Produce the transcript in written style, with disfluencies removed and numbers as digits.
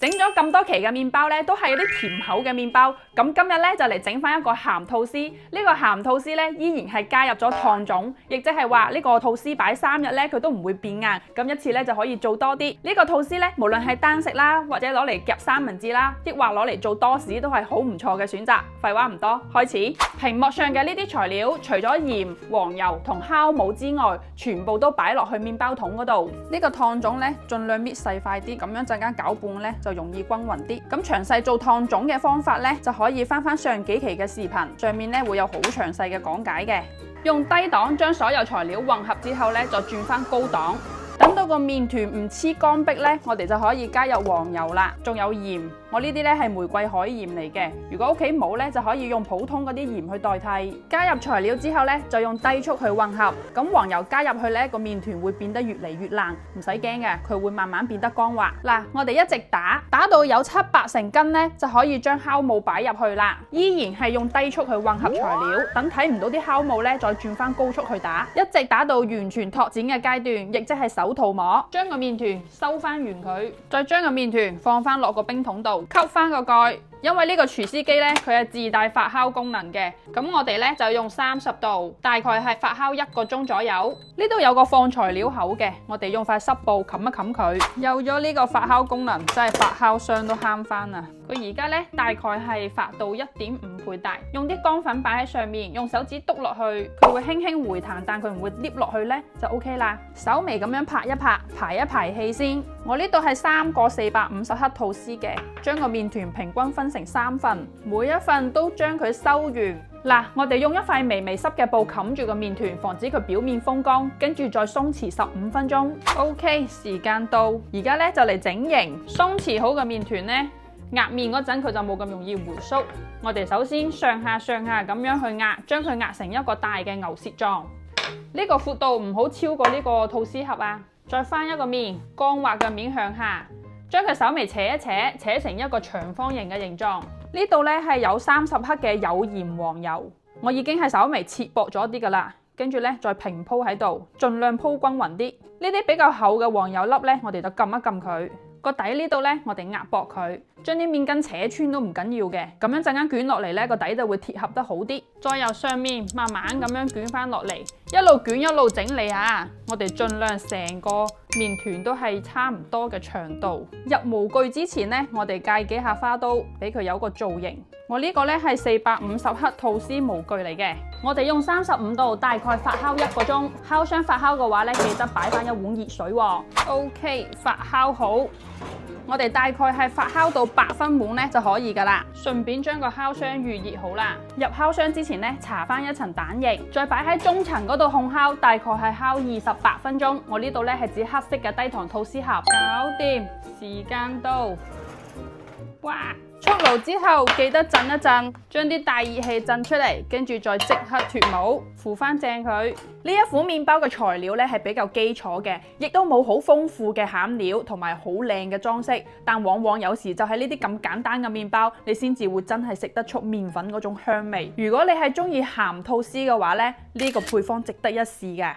整咗咁多期嘅麵包咧，都係啲甜口嘅麵包。咁今日咧就嚟整翻一個鹹吐司。呢個鹹吐司咧依然係加入咗燙種，亦即係話呢個吐司擺3日咧佢都唔會變硬。咁一次咧就可以做多啲。呢個吐司咧無論係單食啦，或者攞嚟夾三文治啦，抑或攞嚟做多士都係好唔錯嘅選擇。廢話唔多，開始。屏幕上嘅呢啲材料，除咗鹽、黃油同酵母之外，全部都擺落去麵包桶嗰度。呢個燙種咧，盡量搣細塊啲，咁樣陣間攪拌咧就容易均勻啲。咁詳細做燙種嘅方法咧，就可以翻上幾期嘅視頻，上面咧會有好詳細嘅講解嘅。用低檔將所有材料混合之後咧，就轉翻高檔。等到個麵團唔黐乾壁咧，我哋就可以加入黃油啦，仲有鹽。我呢啲咧係玫瑰海鹽嚟嘅，如果屋企冇咧，就可以用普通嗰啲鹽去代替。加入材料之後咧，就用低速去混合。咁黃油加入去咧，個麵團會變得越嚟越爛，唔使驚嘅，佢會慢慢變得光滑。嗱，我哋一直打到有7-8成筋咧，就可以將酵母擺入去啦。依然係用低速去混合材料，等睇唔到啲酵母咧，再轉翻高速去打，一直打到完全拓展嘅階段，亦即係手套膜。將個麵團收翻完佢，再將個麵團放翻落個冰桶度。吸翻個蓋，因為呢個廚師機咧，佢係自帶發酵功能嘅。咁我哋咧就用30度，大概係發酵1個鐘左右。呢度有個放材料口嘅，我哋用塊濕布冚一冚佢。有咗呢個發酵功能，真係發酵商都慳翻啊！佢而家咧大概係發到1.5倍大，用啲乾粉擺喺上面，用手指篤落去，佢會輕輕回彈，但佢唔會黏落去咧就 OK 啦。稍微咁樣拍一拍，排一排氣先。我呢度係3個450克吐司嘅，將個麵團平均分成3份，每一份都將佢收完。嗱，我哋用一塊微微濕嘅布冚住個麵團，防止佢表面風乾，跟住再鬆弛15分鐘。OK， 時間到，而家咧就嚟整形。鬆弛好嘅麵團咧，壓麵嗰陣佢就冇咁容易回縮。我哋首先上下咁樣去壓，將佢壓成一個大嘅牛舌狀。呢個闊度唔好超過呢個吐司盒啊。再翻一個面，光滑嘅面向下，將佢稍微扯一扯，扯成一個長方形嘅形狀。呢度咧係有30克嘅有鹽黃油，我已經係稍微切薄咗啲噶啦。跟住咧再平鋪喺度，盡量鋪均勻啲。呢啲比較厚嘅黃油粒咧，我哋就撳一撳佢。個底呢度咧，我哋壓薄佢，將啲麵筋扯穿都唔緊要嘅。咁樣陣間捲落嚟咧，個底就會貼合得好啲。再由上面慢慢咁樣捲翻落嚟，一路捲一路整理啊！我哋盡量成個麵團都係差唔多嘅長度。入模具之前咧，我哋界幾下花刀，俾佢有個造型。我呢個咧係450克吐司模具嚟嘅。我哋用35度大概發酵1個鐘。烤箱發酵嘅話咧，記得擺翻一碗熱水喎。OK， 發酵好。我哋大概係發酵到8分滿咧就可以噶啦。順便將個烤箱預熱好啦。入烤箱之前咧，搽翻一層蛋液，再擺喺中層嗰度烘烤，大概係烤28分鐘。我呢度咧係指黑色嘅低糖吐司盒。搞掂，時間到。哇！出爐之後記得震一震，將啲大熱氣震出嚟，跟住再即刻脫模，扶翻正佢。呢一款麵包嘅材料咧係比較基礎嘅，亦都冇好豐富嘅餡料同埋好靚嘅裝飾，但往往有時就係呢啲咁簡單嘅麵包，你先至會真係食得出麵粉嗰種香味。如果你係中意鹹吐司嘅話咧，呢個配方值得一試嘅。